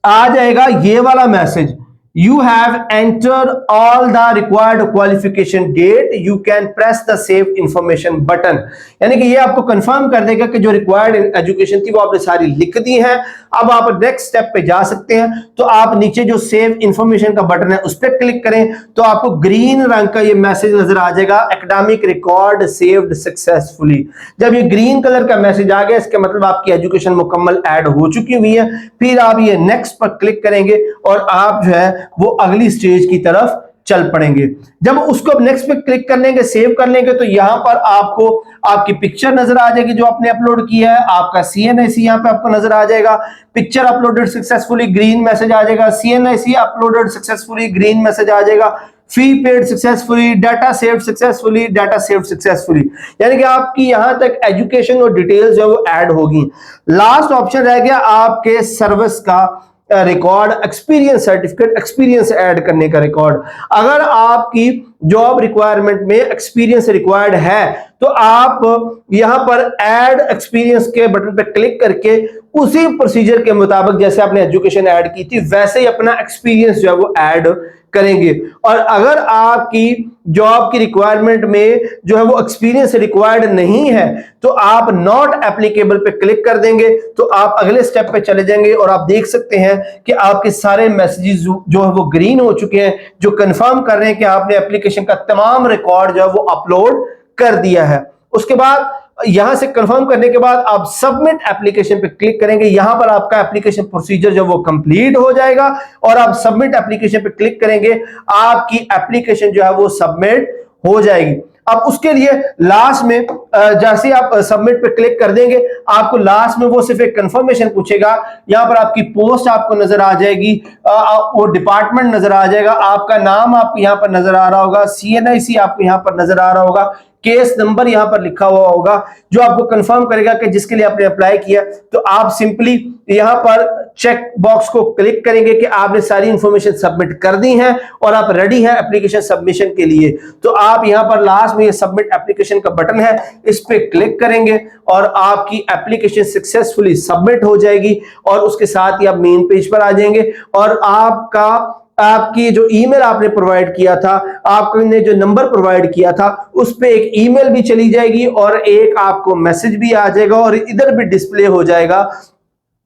आ जाएगा ये वाला message, you have entered all the required qualification date, you can press the save information button। यानी कि ये आपको कंफर्म कर देगा कि जो रिक्वायर्ड एजुकेशन थी वो आपने सारी लिख दी है। अब आप नेक्स्ट स्टेप पे जा सकते हैं, तो आप नीचे जो सेव इंफॉर्मेशन का बटन है उस पर क्लिक करें तो आपको ग्रीन रंग का ये मैसेज नजर आ जाएगा, एकेडमिक रिकॉर्ड सेव्ड सक्सेसफुली। जब ये ग्रीन कलर का मैसेज आ गया इसका मतलब आपकी एजुकेशन मुकम्मल ऐड हो चुकी हुई है। फिर आप ये नेक्स्ट पर क्लिक करेंगे और आप जो है वो अगली स्टेज की तरफ चल पड़ेंगे। जब उसको नेक्स्ट पे क्लिक कर लेंगे, सेव कर लेंगे, तो यहां पर आपको आपकी पिक्चर नजर आ जाएगी जो आपने अपलोड किया है, आपका सीएनआईसी यहां पे आपको नजर आ जाएगा, picture uploaded successfully, green message आ जाएगा, CNIC uploaded successfully, green message आ जाएगा, fee paid successfully, data saved successfully, data saved successfully. यानी कि आपकी यहां तक एजुकेशन और डिटेल्स जो है वो ऐड होगी। लास्ट ऑप्शन रह गया आपके सर्विस का record, experience certificate, experience add करने का रिकॉर्ड। अगर आपकी जॉब रिक्वायरमेंट में एक्सपीरियंस रिक्वायर्ड है तो आप यहां पर ऐड एक्सपीरियंस के बटन पर क्लिक करके उसी प्रोसीजर के मुताबिक जैसे आपने एजुकेशन ऐड की थी वैसे ही अपना एक्सपीरियंस जो है वो ऐड करेंगे। और अगर आपकी जॉब की रिक्वायरमेंट में जो है वो एक्सपीरियंस रिक्वायर्ड नहीं है तो आप नॉट एप्लीकेबल पे क्लिक कर देंगे तो आप अगले स्टेप पे चले जाएंगे और आप देख सकते हैं कि आपके सारे मैसेजेस जो है वो ग्रीन हो चुके हैं, जो कंफर्म कर रहे हैं कि आपने एप्लीकेशन का तमाम रिकॉर्ड जो है वो अपलोड कर दिया है। उसके बाद यहां से कंफर्म करने के बाद आप सबमिट एप्लीकेशन पे क्लिक करेंगे, यहां पर आपका एप्लीकेशन प्रोसीजर जो वो कंप्लीट हो जाएगा और आप सबमिट एप्लीकेशन पे क्लिक करेंगे, आपकी एप्लीकेशन जो है वो सबमिट हो जाएगी। अब उसके लिए लास्ट में जैसे आप सबमिट पे क्लिक कर देंगे, आपको लास्ट में वो सिर्फ एक कंफर्मेशन पूछेगा। यहां पर आपकी पोस्ट आपको नजर आ जाएगी, वो डिपार्टमेंट नजर आ जाएगा, आपका नाम आपको यहां पर नजर आ रहा होगा, CNIC आपको यहां पर नजर आ रहा होगा, केस नंबर यहां पर लिखा हुआ होगा जो आपको कंफर्म करेगा कि जिसके लिए आपने अप्लाई किया। तो आप सिंपली यहां पर चेक बॉक्स को क्लिक करेंगे कि आपने सारी इंफॉर्मेशन सबमिट कर दी है और आप रेडी हैं एप्लीकेशन सबमिशन के लिए। तो आप यहां पर लास्ट में ये सबमिट एप्लीकेशन का बटन है, इस पे क्लिक करेंगे और आपकी एप्लीकेशन सक्सेसफुली सबमिट हो जाएगी और उसके साथ ही आप मेन पेज पर आ जाएंगे और आपकी जो ईमेल आपने प्रोवाइड किया था, आपने जो नंबर प्रोवाइड किया था, उस पे एक ईमेल भी चली जाएगी और एक आपको मैसेज भी आ जाएगा और इधर भी डिस्प्ले हो जाएगा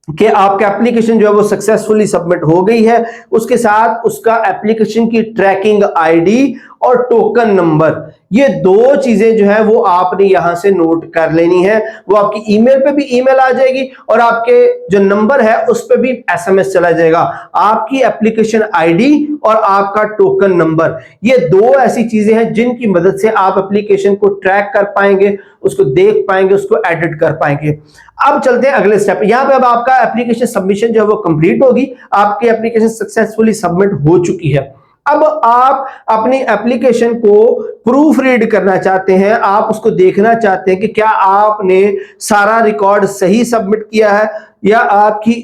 कि आपका एप्लीकेशन जो है वो सक्सेसफुली सबमिट हो गई है। उसके साथ उसका एप्लीकेशन की ट्रैकिंग आईडी और टोकन नंबर, ये दो चीजें जो है वो आपने यहां से नोट कर लेनी है। वो आपकी ईमेल पे भी ईमेल आ जाएगी और आपके जो नंबर है उस पे भी SMS चला जाएगा। आपकी एप्लीकेशन आईडी और आपका टोकन नंबर, ये दो ऐसी चीजें हैं जिनकी मदद से आप एप्लीकेशन को ट्रैक कर पाएंगे, उसको देख पाएंगे, उसको एडिट कर पाएंगे। अब चलते हैं अगले स्टेप। यहां पे अब आपका एप्लीकेशन सबमिशन जो है वो कंप्लीट होगी, आपकी एप्लीकेशन सक्सेसफुली सबमिट हो चुकी है। अब आप अपनी एप्लीकेशन को प्रूफ रीड करना चाहते हैं, आप उसको देखना चाहते हैं कि क्या आपने सारा रिकॉर्ड सही सबमिट किया है या आपकी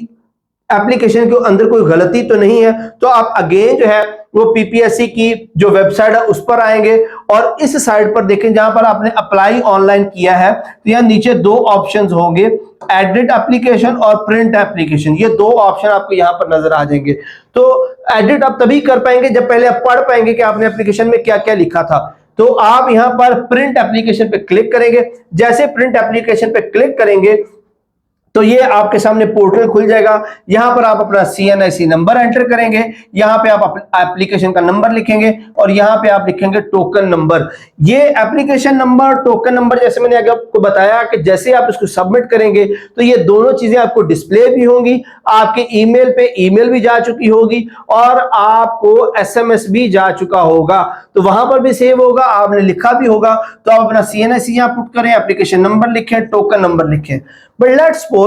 एप्लीकेशन के अंदर कोई गलती तो नहीं है। तो आप अगेन जो है वो PPSC की जो वेबसाइट है उस पर आएंगे और इस साइड पर देखें जहां पर आपने अप्लाई ऑनलाइन किया है, तो यहां नीचे दो ऑप्शंस होंगे, एडिट एप्लीकेशन और प्रिंट एप्लीकेशन। ये दो ऑप्शन आपको यहां पर नजर आ जाएंगे। तो एडिट आप तभी कर पाएंगे जब पहले आप पढ़ पाएंगे कि आपने एप्लीकेशन में क्या क्या लिखा था। तो आप यहां पर प्रिंट एप्लीकेशन पे क्लिक करेंगे। जैसे प्रिंट एप्लीकेशन पे क्लिक करेंगे तो ये आपके सामने पोर्टल खुल जाएगा। यहां पर आप अपना CNIC नंबर एंटर करेंगे, यहां पे आप एप्लीकेशन का नंबर लिखेंगे और यहां पे आप लिखेंगे टोकन नंबर। ये एप्लीकेशन नंबर, टोकन नंबर, जैसे मैंने आगे आपको बताया कि जैसे आप इसको सबमिट करेंगे तो ये दोनों चीजें आपको डिस्प्ले भी होंगी, आपके ईमेल पे ईमेल भी जा चुकी होगी और आपको SMS भी जा चुका होगा। तो वहां पर भी सेव होगा, आपने लिखा भी होगा। तो आप अपना CNIC यहां पुट करें, एप्लीकेशन नंबर लिखें, टोकन नंबर लिखें। But let's suppose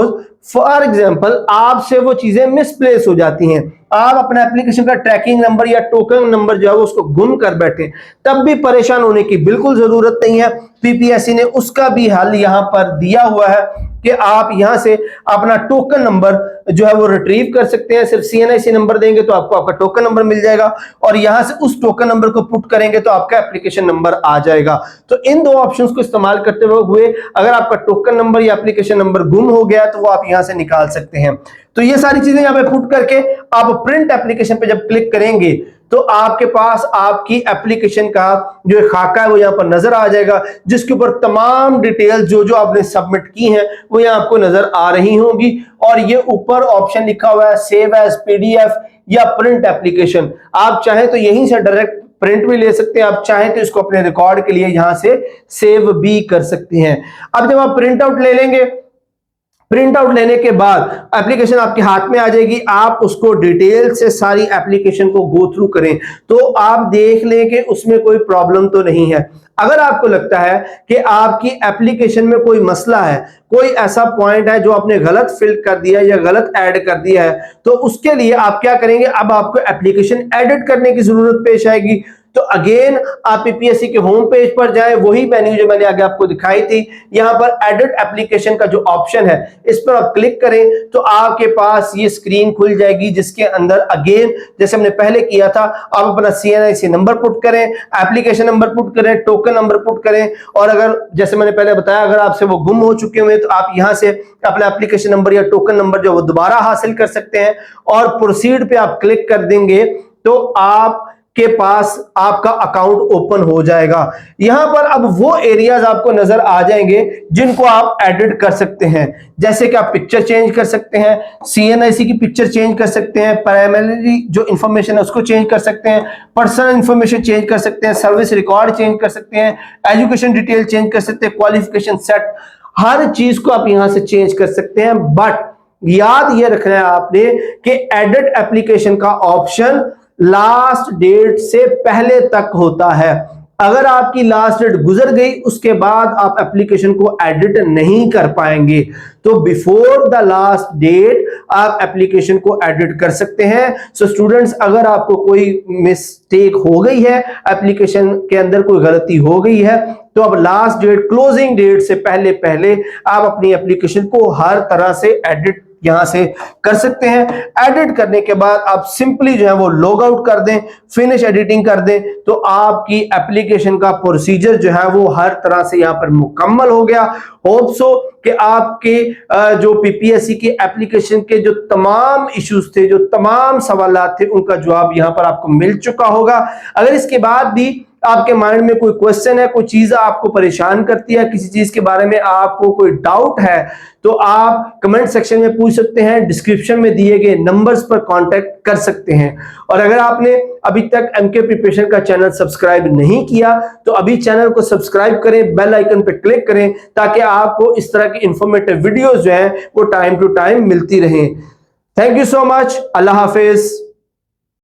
for example आपसे वो चीजें मिसप्लेस हो जाती हैं, आप अपना एप्लीकेशन का ट्रैकिंग नंबर या टोकन नंबर जो है उसको गुम कर बैठे, तब भी परेशान होने की बिल्कुल जरूरत नहीं है। PPSC ने उसका भी हल यहां पर दिया हुआ है कि आप यहां से अपना टोकन नंबर जो है वो रिट्रीव कर सकते हैं। सिर्फ CNIC नंबर देंगे तो आपको आपका टोकन नंबर मिल जाएगा और यहां से उस टोकन नंबर को पुट करेंगे तो आपका एप्लीकेशन नंबर आ जाएगा। तो इन दो ऑप्शंस को इस्तेमाल करते हुए अगर आपका टोकन नंबर या एप्लीकेशन नंबर गुम हो गया तो वो आप यहां से निकाल सकते हैं। तो ये सारी चीजें यहां पे पुट करके आप प्रिंट एप्लीकेशन पे जब क्लिक करेंगे तो आपके पास आपकी एप्लीकेशन का जो खाका है वो यहां पर नजर आ जाएगा, जिसके ऊपर तमाम डिटेल जो जो आपने सबमिट की हैं वो यहां आपको नजर आ रही होंगी। और ये ऊपर ऑप्शन लिखा हुआ है सेव एज PDF या प्रिंट एप्लीकेशन। आप चाहें तो यहीं से डायरेक्ट प्रिंट भी ले सकते हैं, आप चाहें तो इसको अपने रिकॉर्ड के लिए यहां से सेव भी कर सकते हैं। अब जब आप प्रिंट आउट ले लेंगे, प्रिंट आउट लेने के बाद एप्लीकेशन आपके हाथ में आ जाएगी, आप उसको डिटेल से सारी एप्लीकेशन को गो थ्रू करें तो आप देख लें कि उसमें कोई प्रॉब्लम तो नहीं है। अगर आपको लगता है कि आपकी एप्लीकेशन में कोई मसला है, कोई ऐसा पॉइंट है जो आपने गलत फिल कर दिया या गलत ऐड कर दिया है, तो उसके लिए आप क्या करेंगे, अब आपको एप्लीकेशन एडिट करने की जरूरत पेश आएगी। तो अगेन आप PPSC के होम पेज पर जाएं, वही मेन्यू जो मैंने आगे आपको दिखाई थी, यहां पर एडिट एप्लीकेशन का जो ऑप्शन है इस पर आप क्लिक करें तो आपके पास ये स्क्रीन खुल जाएगी जिसके अंदर अगेन जैसे हमने पहले किया था, आप अपना CNIC नंबर पुट करें, एप्लीकेशन नंबर पुट करें, टोकन नंबर पुट करें और अगर जैसे मैंने पहले बताया अगर आपसे वो गुम हो चुके हुए तो आप यहां से अपना एप्लीकेशन नंबर या टोकन नंबर जो वो दोबारा हासिल कर सकते हैं और प्रोसीड पे आप क्लिक कर देंगे तो आप के पास आपका अकाउंट ओपन हो जाएगा। यहां पर अब वो एरियाज आपको नजर आ जाएंगे जिनको आप एडिट कर सकते हैं, जैसे कि आप पिक्चर चेंज कर सकते हैं, CNIC की पिक्चर चेंज कर सकते हैं, प्राइमरी जो इंफॉर्मेशन है उसको चेंज कर सकते हैं, पर्सनल इंफॉर्मेशन चेंज कर सकते हैं, सर्विस रिकॉर्ड चेंज कर सकते हैं, एजुकेशन डिटेल चेंज कर सकते हैं, क्वालिफिकेशन सेट, हर चीज को आप यहां से चेंज कर सकते हैं। बट याद ये रखना है आपने कि एडिट एप्लीकेशन का ऑप्शन लास्ट डेट से पहले तक होता है। अगर आपकी लास्ट डेट गुजर गई उसके बाद आप एप्लीकेशन को एडिट नहीं कर पाएंगे। तो बिफोर द लास्ट डेट आप एप्लीकेशन को एडिट कर सकते हैं। सो स्टूडेंट्स, अगर आपको कोई मिस्टेक हो गई है, एप्लीकेशन के अंदर कोई गलती हो गई है, तो अब लास्ट डेट, क्लोजिंग डेट से पहले पहले आप अपनी एप्लीकेशन को हर तरह से एडिट यहां से कर सकते हैं। एडिट करने के बाद आप सिंपली जो है वो लॉग आउट कर दें, फिनिश एडिटिंग कर दें, तो आपकी एप्लीकेशन का प्रोसीजर जो है वो हर तरह से यहां पर मुकम्मल हो गया। होप सो कि आपके जो पीपीएससी की एप्लीकेशन के जो तमाम इश्यूज थे, जो तमाम सवालात थे, उनका जवाब यहां पर आपको मिल चुका होगा। अगर इसके बाद भी आपके माइंड में कोई क्वेश्चन है, कोई चीज आपको परेशान करती है, किसी चीज के बारे में आपको कोई डाउट है, तो आप कमेंट सेक्शन में पूछ सकते हैं, डिस्क्रिप्शन में दिए गए नंबर्स पर कांटेक्ट कर सकते हैं। और अगर आपने अभी तक एमके प्रिपरेशन का चैनल सब्सक्राइब नहीं किया तो अभी चैनल को सब्सक्राइब करें, बेल आइकन पर क्लिक करें, ताकि आपको इस तरह की इंफॉर्मेटिव वीडियोस जो हैं वो टाइम टू टाइम मिलती रहें। Thank you so much. Allah Hafiz.